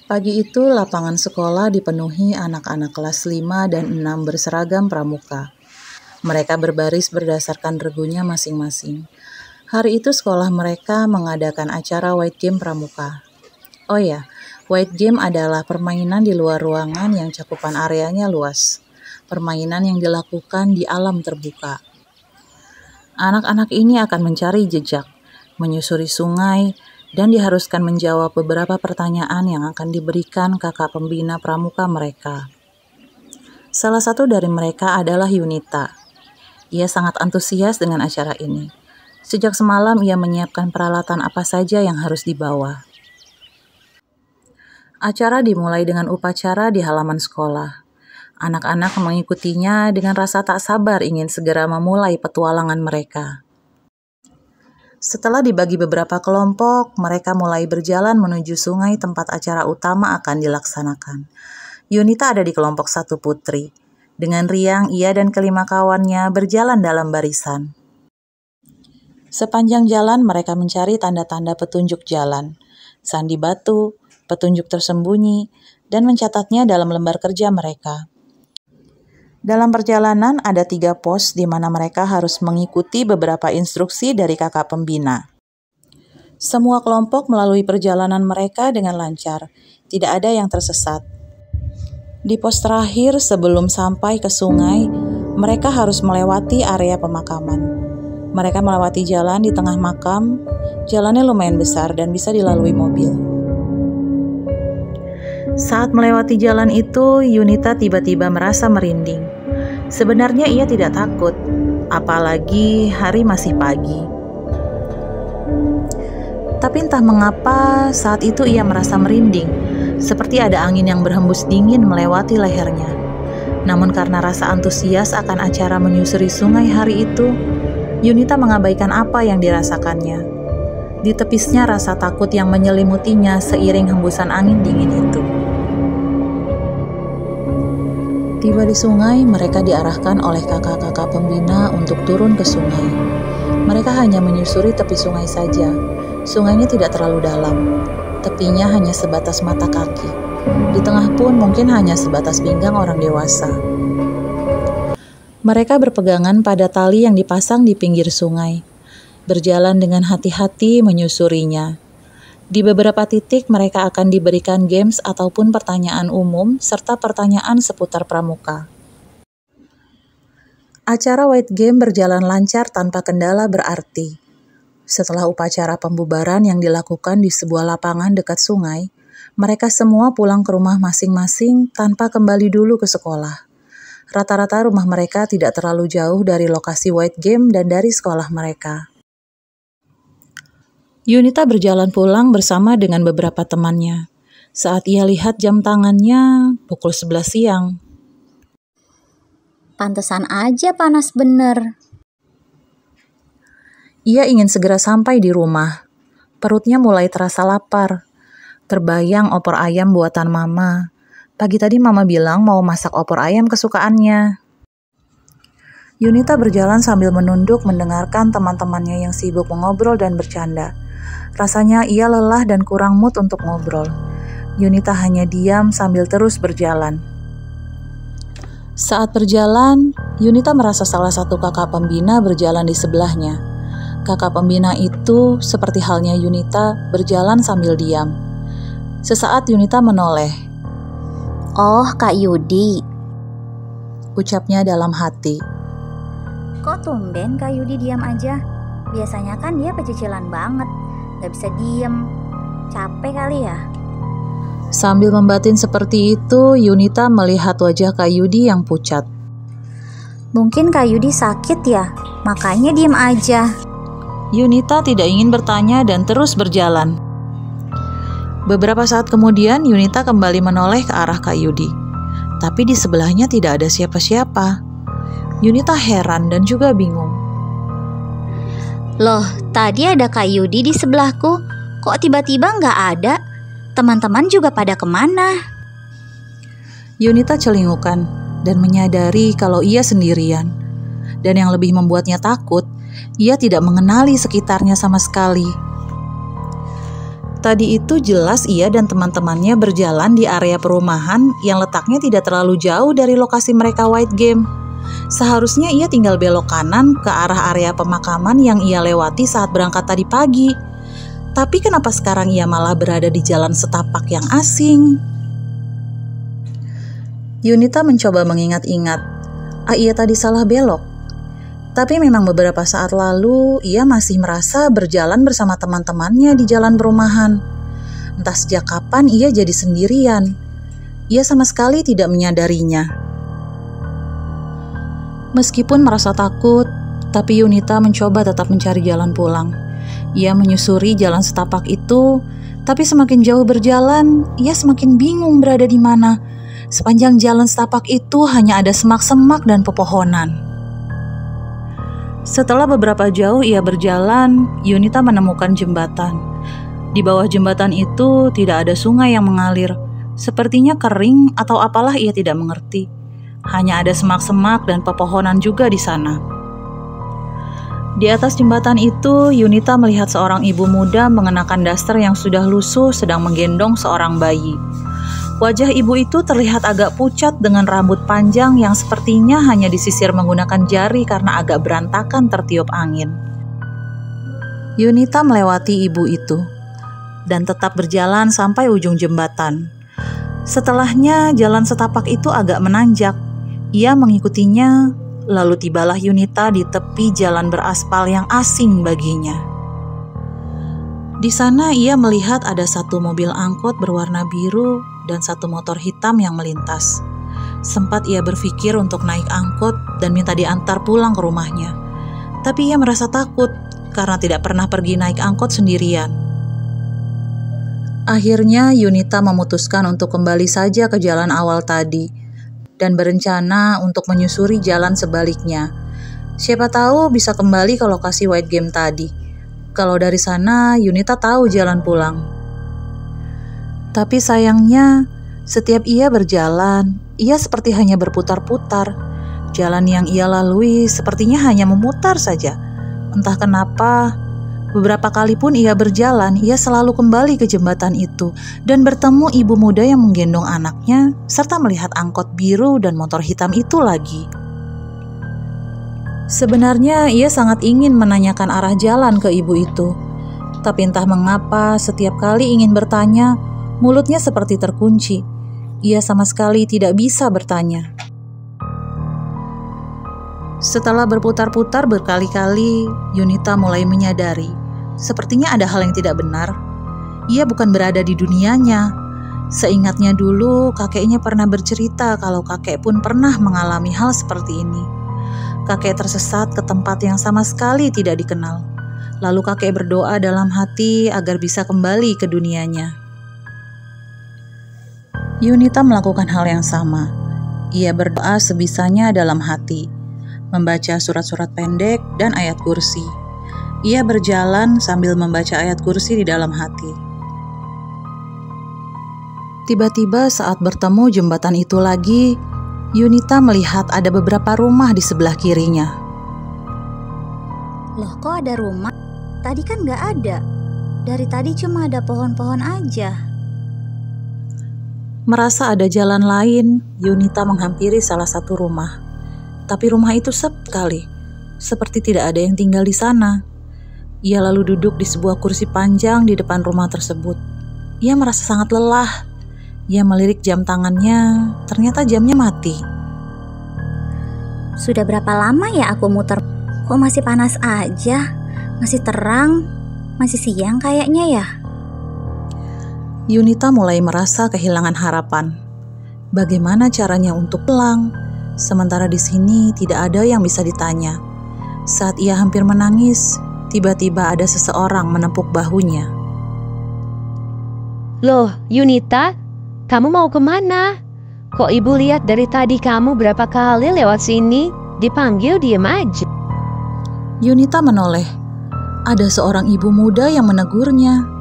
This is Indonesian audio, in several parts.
Pagi itu lapangan sekolah dipenuhi anak-anak kelas 5 dan 6 berseragam pramuka. Mereka berbaris berdasarkan regunya masing-masing. Hari itu sekolah mereka mengadakan acara White Game Pramuka. Oh ya, White Game adalah permainan di luar ruangan yang cakupan areanya luas. Permainan yang dilakukan di alam terbuka. Anak-anak ini akan mencari jejak, menyusuri sungai, dan diharuskan menjawab beberapa pertanyaan yang akan diberikan kakak pembina pramuka mereka. Salah satu dari mereka adalah Yunita. Ia sangat antusias dengan acara ini. Sejak semalam ia menyiapkan peralatan apa saja yang harus dibawa. Acara dimulai dengan upacara di halaman sekolah. Anak-anak mengikutinya dengan rasa tak sabar ingin segera memulai petualangan mereka. Setelah dibagi beberapa kelompok, mereka mulai berjalan menuju sungai tempat acara utama akan dilaksanakan. Yunita ada di kelompok 1 putri. Dengan riang, ia dan kelima kawannya berjalan dalam barisan. Sepanjang jalan, mereka mencari tanda-tanda petunjuk jalan, sandi batu, petunjuk tersembunyi, dan mencatatnya dalam lembar kerja mereka. Dalam perjalanan ada 3 pos di mana mereka harus mengikuti beberapa instruksi dari kakak pembina. Semua kelompok melalui perjalanan mereka dengan lancar, tidak ada yang tersesat. Di pos terakhir sebelum sampai ke sungai, mereka harus melewati area pemakaman. Mereka melewati jalan di tengah makam, jalannya lumayan besar dan bisa dilalui mobil. Saat melewati jalan itu, Yunita tiba-tiba merasa merinding. Sebenarnya ia tidak takut, apalagi hari masih pagi. Tapi entah mengapa saat itu ia merasa merinding, seperti ada angin yang berhembus dingin melewati lehernya. Namun karena rasa antusias akan acara menyusuri sungai hari itu, Yunita mengabaikan apa yang dirasakannya. Ditepisnya rasa takut yang menyelimutinya seiring hembusan angin dingin itu. Tiba di sungai, mereka diarahkan oleh kakak-kakak pembina untuk turun ke sungai. Mereka hanya menyusuri tepi sungai saja. Sungainya tidak terlalu dalam. Tepinya hanya sebatas mata kaki. Di tengah pun mungkin hanya sebatas pinggang orang dewasa. Mereka berpegangan pada tali yang dipasang di pinggir sungai. Berjalan dengan hati-hati menyusurinya. Di beberapa titik mereka akan diberikan games ataupun pertanyaan umum serta pertanyaan seputar pramuka. Acara White Game berjalan lancar tanpa kendala berarti. Setelah upacara pembubaran yang dilakukan di sebuah lapangan dekat sungai, mereka semua pulang ke rumah masing-masing tanpa kembali dulu ke sekolah. Rata-rata rumah mereka tidak terlalu jauh dari lokasi White Game dan dari sekolah mereka. Yunita berjalan pulang bersama dengan beberapa temannya. Saat ia lihat jam tangannya, pukul 11 siang. Pantesan aja panas bener. Ia ingin segera sampai di rumah. Perutnya mulai terasa lapar. Terbayang opor ayam buatan mama. Pagi tadi mama bilang mau masak opor ayam kesukaannya. Yunita berjalan sambil menunduk mendengarkan teman-temannya yang sibuk mengobrol dan bercanda. Rasanya ia lelah dan kurang mood untuk ngobrol. Yunita hanya diam sambil terus berjalan. Saat berjalan, Yunita merasa salah satu kakak pembina berjalan di sebelahnya. Kakak pembina itu, seperti halnya Yunita, berjalan sambil diam. Sesaat Yunita menoleh. Oh, Kak Yudi, Ucapnya dalam hati. kok tumben Kak Yudi diam aja? Biasanya kan dia pecicilan banget, gak bisa diem. Capek kali ya? Sambil membatin seperti itu, Yunita melihat wajah Kak Yudi yang pucat. Mungkin Kak Yudi sakit ya, makanya diem aja. Yunita tidak ingin bertanya dan terus berjalan. Beberapa saat kemudian, Yunita kembali menoleh ke arah Kak Yudi. Tapi di sebelahnya tidak ada siapa-siapa. Yunita heran dan juga bingung. Loh, tadi ada Kak Yudi di sebelahku, kok tiba-tiba nggak ada? Teman-teman juga pada kemana? Yunita celingukan dan menyadari kalau ia sendirian. Dan yang lebih membuatnya takut, ia tidak mengenali sekitarnya sama sekali. Tadi itu jelas ia dan teman-temannya berjalan di area perumahan yang letaknya tidak terlalu jauh dari lokasi mereka White Game. Seharusnya ia tinggal belok kanan ke arah area pemakaman yang ia lewati saat berangkat tadi pagi. Tapi kenapa sekarang ia malah berada di jalan setapak yang asing? Yunita mencoba mengingat-ingat. Ia tadi salah belok. Tapi memang beberapa saat lalu ia masih merasa berjalan bersama teman-temannya di jalan perumahan. Entah sejak kapan ia jadi sendirian. Ia sama sekali tidak menyadarinya. Meskipun merasa takut, tapi Yunita mencoba tetap mencari jalan pulang. Ia menyusuri jalan setapak itu, tapi semakin jauh berjalan, ia semakin bingung berada di mana. Sepanjang jalan setapak itu hanya ada semak-semak dan pepohonan. Setelah beberapa jauh ia berjalan, Yunita menemukan jembatan. Di bawah jembatan itu tidak ada sungai yang mengalir. Sepertinya kering atau apalah ia tidak mengerti. Hanya ada semak-semak dan pepohonan juga di sana. Di atas jembatan itu, Yunita melihat seorang ibu muda mengenakan daster yang sudah lusuh sedang menggendong seorang bayi. Wajah ibu itu terlihat agak pucat dengan rambut panjang yang sepertinya hanya disisir menggunakan jari karena agak berantakan tertiup angin. Yunita melewati ibu itu dan tetap berjalan sampai ujung jembatan. Setelahnya jalan setapak itu agak menanjak. Ia mengikutinya, lalu tibalah Yunita di tepi jalan beraspal yang asing baginya. Di sana ia melihat ada satu mobil angkot berwarna biru dan satu motor hitam yang melintas. Sempat ia berpikir untuk naik angkot dan minta diantar pulang ke rumahnya. Tapi ia merasa takut karena tidak pernah pergi naik angkot sendirian. Akhirnya Yunita memutuskan untuk kembali saja ke jalan awal tadi dan berencana untuk menyusuri jalan sebaliknya. Siapa tahu bisa kembali ke lokasi White Game tadi. Kalau dari sana Yunita tahu jalan pulang. Tapi sayangnya, setiap ia berjalan, ia seperti hanya berputar-putar. Jalan yang ia lalui sepertinya hanya memutar saja. Entah kenapa, beberapa kali pun ia berjalan, ia selalu kembali ke jembatan itu dan bertemu ibu muda yang menggendong anaknya, serta melihat angkot biru dan motor hitam itu lagi. Sebenarnya ia sangat ingin menanyakan arah jalan ke ibu itu. Tapi entah mengapa setiap kali ingin bertanya, mulutnya seperti terkunci. Ia sama sekali tidak bisa bertanya. Setelah berputar-putar berkali-kali, Yunita mulai menyadari. Sepertinya ada hal yang tidak benar. Ia bukan berada di dunianya. Seingatnya dulu, kakeknya pernah bercerita kalau kakek pun pernah mengalami hal seperti ini. Kakek tersesat ke tempat yang sama sekali tidak dikenal. Lalu kakek berdoa dalam hati agar bisa kembali ke dunianya. Yunita melakukan hal yang sama. Ia berdoa sebisanya dalam hati, membaca surat-surat pendek dan ayat kursi. Ia berjalan sambil membaca ayat kursi di dalam hati. Tiba-tiba saat bertemu jembatan itu lagi, Yunita melihat ada beberapa rumah di sebelah kirinya. Loh, kok ada rumah? Tadi kan gak ada. Dari tadi cuma ada pohon-pohon aja. Merasa ada jalan lain, Yunita menghampiri salah satu rumah. Tapi rumah itu sekali, seperti tidak ada yang tinggal di sana. Ia lalu duduk di sebuah kursi panjang di depan rumah tersebut. Ia merasa sangat lelah. Ia melirik jam tangannya, ternyata jamnya mati. Sudah berapa lama ya aku muter? Kok masih panas aja? Masih terang? Masih siang kayaknya ya? Yunita mulai merasa kehilangan harapan. Bagaimana caranya untuk pulang? Sementara di sini tidak ada yang bisa ditanya. Saat ia hampir menangis, tiba-tiba ada seseorang menepuk bahunya. Loh, Yunita, kamu mau kemana? Kok ibu lihat dari tadi kamu berapa kali lewat sini? Dipanggil diem aja. Yunita menoleh. Ada seorang ibu muda yang menegurnya.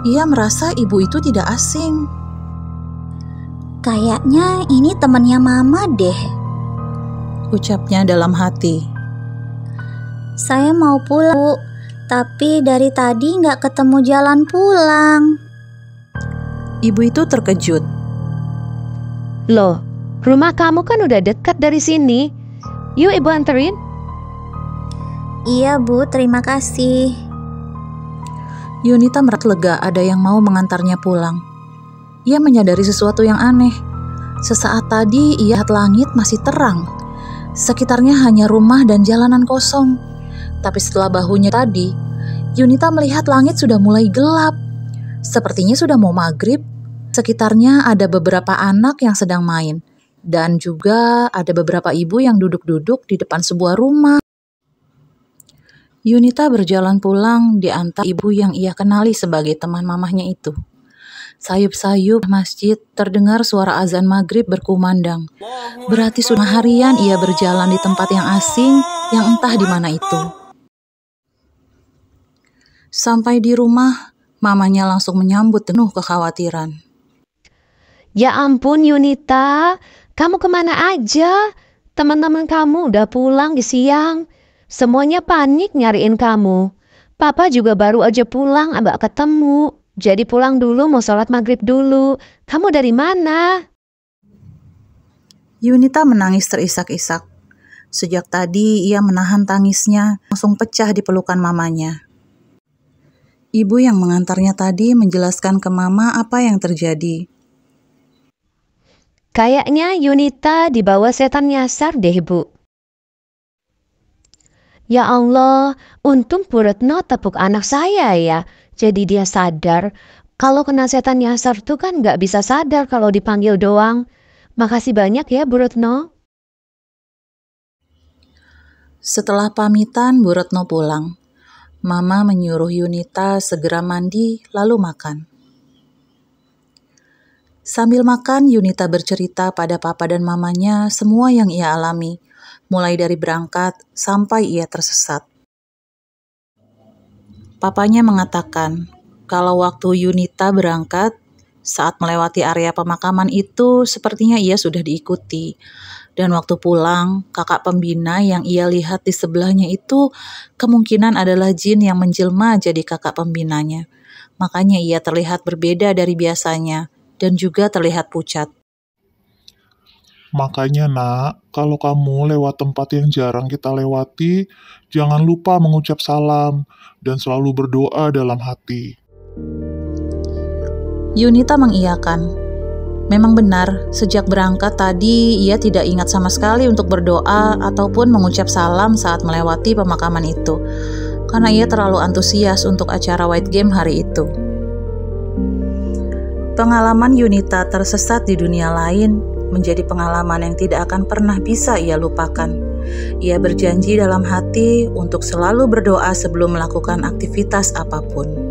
Ia merasa ibu itu tidak asing. Kayaknya ini temannya Mama deh, ucapnya dalam hati. Saya mau pulang, Bu, tapi dari tadi nggak ketemu jalan pulang. Ibu itu terkejut. Loh, rumah kamu kan udah dekat dari sini. Yuk ibu anterin. Iya Bu, terima kasih. Yunita merasa lega ada yang mau mengantarnya pulang. Ia menyadari sesuatu yang aneh. Sesaat tadi ia lihat langit masih terang. Sekitarnya hanya rumah dan jalanan kosong. Tapi setelah bahunya tadi, Yunita melihat langit sudah mulai gelap. Sepertinya sudah mau maghrib. Sekitarnya ada beberapa anak yang sedang main. Dan juga ada beberapa ibu yang duduk-duduk di depan sebuah rumah. Yunita berjalan pulang di antara ibu yang ia kenali sebagai teman mamahnya itu. Sayup-sayup masjid terdengar suara azan maghrib berkumandang. Berarti sudah harian ia berjalan di tempat yang asing yang entah di mana itu. Sampai di rumah, mamanya langsung menyambut penuh kekhawatiran. Ya ampun Yunita, kamu kemana aja? Teman-teman kamu udah pulang di siang. Semuanya panik nyariin kamu. Papa juga baru aja pulang, abak ketemu. Jadi pulang dulu mau sholat maghrib dulu. Kamu dari mana? Yunita menangis terisak-isak. Sejak tadi ia menahan tangisnya, langsung pecah di pelukan mamanya. Ibu yang mengantarnya tadi menjelaskan ke mama apa yang terjadi. Kayaknya Yunita dibawa setan nyasar deh Bu. Ya Allah, untung Bu Retno tepuk anak saya ya. Jadi dia sadar. Kalau kena setan nyasar tuh kan gak bisa sadar kalau dipanggil doang. Makasih banyak ya Bu Retno. Setelah pamitan, Bu Retno pulang. Mama menyuruh Yunita segera mandi lalu makan. Sambil makan, Yunita bercerita pada papa dan mamanya semua yang ia alami. Mulai dari berangkat sampai ia tersesat. Papanya mengatakan, kalau waktu Yunita berangkat, saat melewati area pemakaman itu sepertinya ia sudah diikuti. Dan waktu pulang, kakak pembina yang ia lihat di sebelahnya itu kemungkinan adalah jin yang menjelma jadi kakak pembinanya. Makanya ia terlihat berbeda dari biasanya dan juga terlihat pucat. Makanya nak, kalau kamu lewat tempat yang jarang kita lewati, jangan lupa mengucap salam dan selalu berdoa dalam hati. Yunita mengiyakan. Memang benar, sejak berangkat tadi ia tidak ingat sama sekali untuk berdoa ataupun mengucap salam saat melewati pemakaman itu. Karena ia terlalu antusias untuk acara White Game hari itu. Pengalaman Yunita tersesat di dunia lain menjadi pengalaman yang tidak akan pernah bisa ia lupakan. Ia berjanji dalam hati untuk selalu berdoa sebelum melakukan aktivitas apapun.